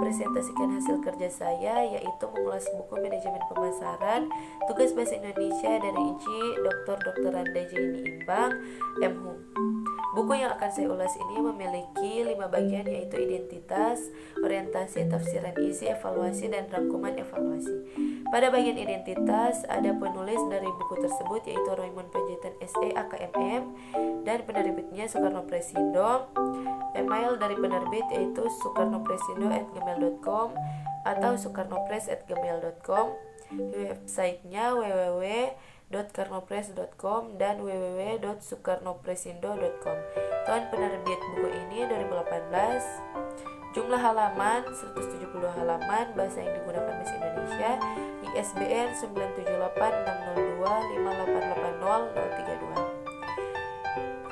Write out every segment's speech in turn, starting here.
mempresentasikan hasil kerja saya, yaitu mengulas buku manajemen pemasaran, tugas bahasa Indonesia dari Inci Dr. Randa Jaini Imbang, M.Hum. Buku yang akan saya ulas ini memiliki 5 bagian, yaitu identitas, orientasi, tafsiran isi, evaluasi, dan rangkuman evaluasi. Pada bagian identitas, ada penulis dari buku tersebut, yaitu Raymond Panjaitan SE AKMM, dan penerbitnya Soekarno Presindo. Email dari penerbit yaitu soekarnopresindo@gmail.com atau soekarnopress@gmail.com. Websitenya www.karnopress.com dan www.soekarnopresindo.com. Tahun penerbit buku ini 2018. Jumlah halaman 172 halaman, bahasa yang digunakan bahasa Indonesia. ISBN 97862588032.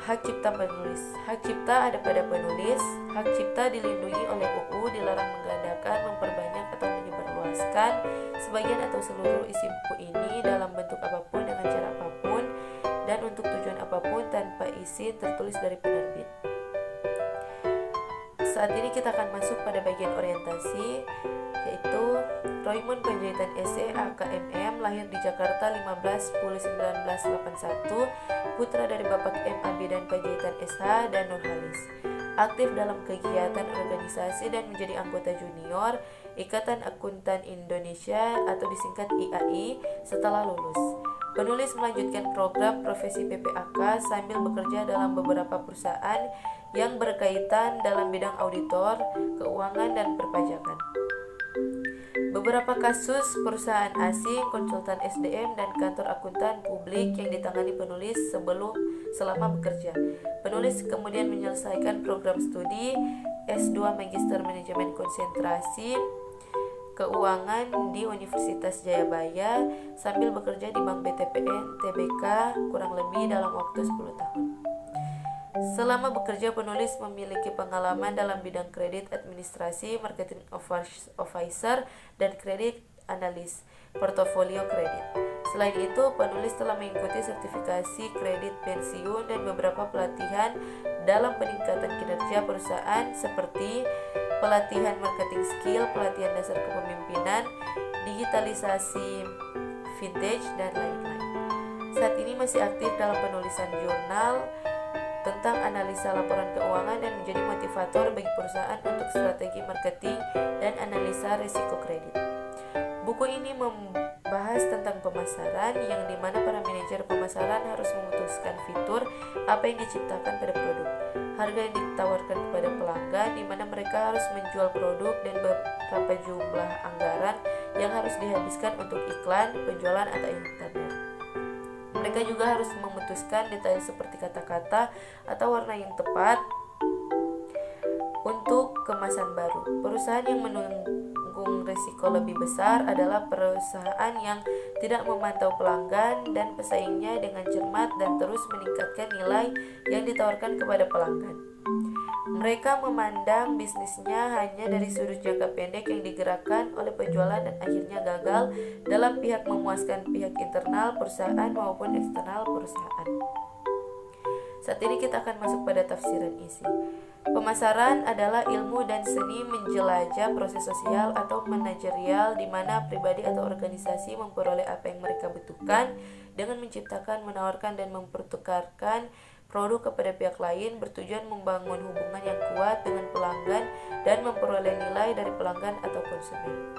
Hak cipta penulis. Hak cipta ada pada penulis. Hak cipta dilindungi oleh UU, dilarang menggandakan, memperbanyak atau menyebarluaskan sebagian atau seluruh isi buku ini dalam bentuk apapun, dengan cara apapun, dan untuk tujuan apapun tanpa izin tertulis dari penerbit. Saat ini kita akan masuk pada bagian orientasi, yaitu Raymond Panjaitan SE AKMM, lahir di Jakarta 15/10/1981, putra dari Bapak M. Abidan Panjaitan SH dan Nurhalis. Aktif dalam kegiatan organisasi dan menjadi anggota junior Ikatan Akuntan Indonesia atau disingkat IAI setelah lulus. Penulis melanjutkan program profesi PPAK sambil bekerja dalam beberapa perusahaan yang berkaitan dalam bidang auditor, keuangan, dan perpajakan. Beberapa kasus perusahaan asing, konsultan SDM, dan kantor akuntan publik yang ditangani penulis selama bekerja. Penulis kemudian menyelesaikan program studi S2 Magister Manajemen Konsentrasi Keuangan di Universitas Jayabaya sambil bekerja di Bank BTPN Tbk kurang lebih dalam waktu 10 tahun. Selama bekerja, penulis memiliki pengalaman dalam bidang kredit administrasi, marketing officer, dan kredit analis portofolio kredit. Selain itu, penulis telah mengikuti sertifikasi kredit pensiun dan beberapa pelatihan dalam peningkatan kinerja perusahaan seperti pelatihan marketing skill, pelatihan dasar kepemimpinan, digitalisasi vintage, dan lain-lain. Saat ini masih aktif dalam penulisan jurnal tentang analisa laporan keuangan dan menjadi motivator bagi perusahaan untuk strategi marketing dan analisa risiko kredit. Buku ini membahas tentang pemasaran, yang dimana para manajer pemasaran harus memutuskan fitur apa yang diciptakan pada produk, harga yang ditawarkan kepada pelanggan, di mana mereka harus menjual produk, dan berapa jumlah anggaran yang harus dihabiskan untuk iklan, penjualan, atau internet. Mereka juga harus memutuskan detail seperti kata-kata atau warna yang tepat untuk kemasan baru. Perusahaan yang menanggung risiko lebih besar adalah perusahaan yang tidak memantau pelanggan dan pesaingnya dengan cermat dan terus meningkatkan nilai yang ditawarkan kepada pelanggan. Mereka memandang bisnisnya hanya dari sudut jangka pendek yang digerakkan oleh penjualan dan akhirnya gagal dalam pihak memuaskan pihak internal perusahaan maupun eksternal perusahaan. Saat ini kita akan masuk pada tafsiran isi. Pemasaran adalah ilmu dan seni menjelajah proses sosial atau manajerial di mana pribadi atau organisasi memperoleh apa yang mereka butuhkan dengan menciptakan, menawarkan, dan mempertukarkan produk kepada pihak lain, bertujuan membangun hubungan yang kuat dengan pelanggan dan memperoleh nilai dari pelanggan atau konsumen.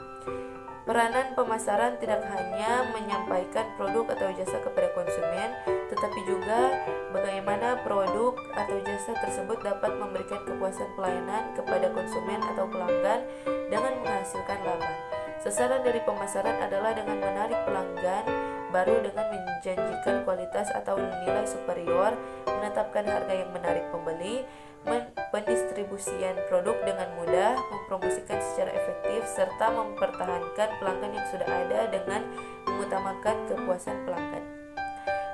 Peranan pemasaran tidak hanya menyampaikan produk atau jasa kepada konsumen, tetapi juga bagaimana produk atau jasa tersebut dapat memberikan kepuasan pelayanan kepada konsumen atau pelanggan dengan menghasilkan laba. Sasaran dari pemasaran adalah dengan menarik pelanggan baru dengan menjanjikan kualitas atau nilai superior, menetapkan harga yang menarik pembeli, pendistribusian produk dengan mudah, mempromosikan secara efektif, serta mempertahankan pelanggan yang sudah ada dengan mengutamakan kepuasan pelanggan.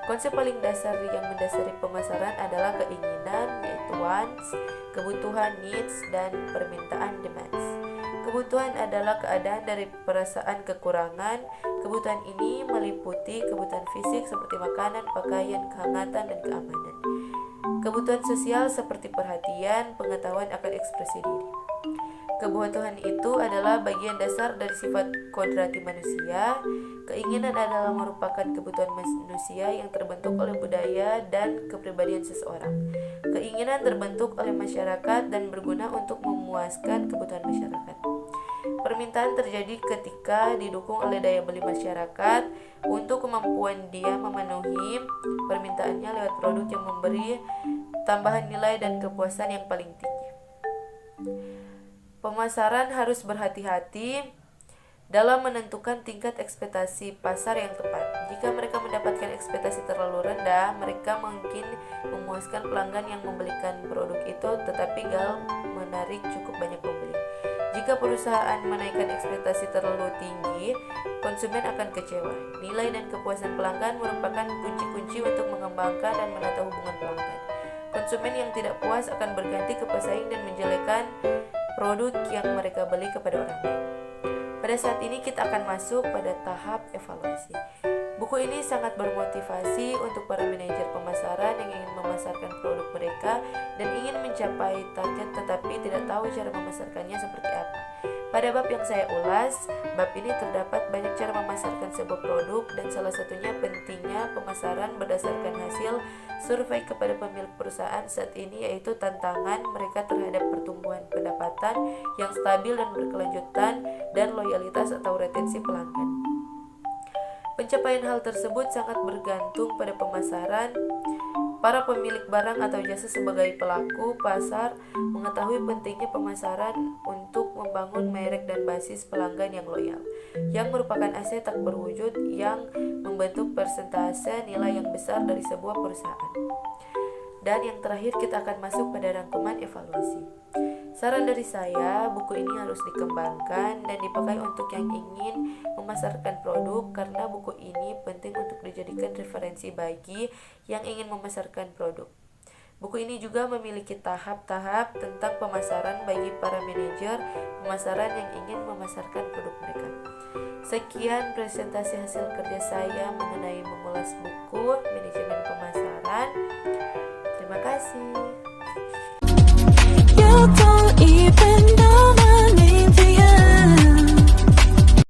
Konsep paling dasar yang mendasari pemasaran adalah keinginan, yaitu wants, kebutuhan needs, dan permintaan demands. Kebutuhan adalah keadaan dari perasaan kekurangan. Kebutuhan ini meliputi kebutuhan fisik seperti makanan, pakaian, kehangatan, dan keamanan. Kebutuhan sosial seperti perhatian, pengetahuan akan ekspresi diri. Kebutuhan itu adalah bagian dasar dari sifat kodrati manusia. Keinginan adalah merupakan kebutuhan manusia yang terbentuk oleh budaya dan kepribadian seseorang. Keinginan terbentuk oleh masyarakat dan berguna untuk memuaskan kebutuhan masyarakat. Permintaan terjadi ketika didukung oleh daya beli masyarakat untuk kemampuan dia memenuhi permintaannya lewat produk yang memberi tambahan nilai dan kepuasan yang paling tinggi. Pemasaran harus berhati-hati dalam menentukan tingkat ekspektasi pasar yang tepat. Jika mereka mendapatkan ekspektasi terlalu rendah, mereka mungkin memuaskan pelanggan yang membelikan produk itu tetapi gagal menarik cukup banyak pembeli. Jika perusahaan menaikkan ekspektasi terlalu tinggi, konsumen akan kecewa. Nilai dan kepuasan pelanggan merupakan kunci-kunci untuk mengembangkan dan menata hubungan pelanggan. Konsumen yang tidak puas akan berganti ke pesaing dan menjelekkan produk yang mereka beli kepada orang lain. Pada saat ini kita akan masuk pada tahap evaluasi. Buku ini sangat bermotivasi untuk para manajer pemasaran yang ingin memasarkan produk mereka dan ingin mencapai target tetapi tidak tahu cara memasarkannya seperti apa. Pada bab yang saya ulas, bab ini terdapat banyak cara memasarkan sebuah produk dan salah satunya pentingnya pemasaran berdasarkan hasil survei kepada pemilik perusahaan saat ini, yaitu tantangan mereka terhadap pertumbuhan pendapatan yang stabil dan berkelanjutan dan loyalitas atau retensi pelanggan. Pencapaian hal tersebut sangat bergantung pada pemasaran. Para pemilik barang atau jasa sebagai pelaku pasar mengetahui pentingnya pemasaran untuk membangun merek dan basis pelanggan yang loyal, yang merupakan aset tak berwujud yang membentuk persentase nilai yang besar dari sebuah perusahaan. Dan yang terakhir kita akan masuk pada rangkuman evaluasi. Saran dari saya, buku ini harus dikembangkan dan dipakai untuk yang ingin memasarkan produk karena buku ini penting untuk dijadikan referensi bagi yang ingin memasarkan produk. Buku ini juga memiliki tahap-tahap tentang pemasaran bagi para manajer pemasaran yang ingin memasarkan produk mereka. Sekian presentasi hasil kerja saya mengenai mengulas buku Manajemen Pemasaran. Terima kasih. You don't even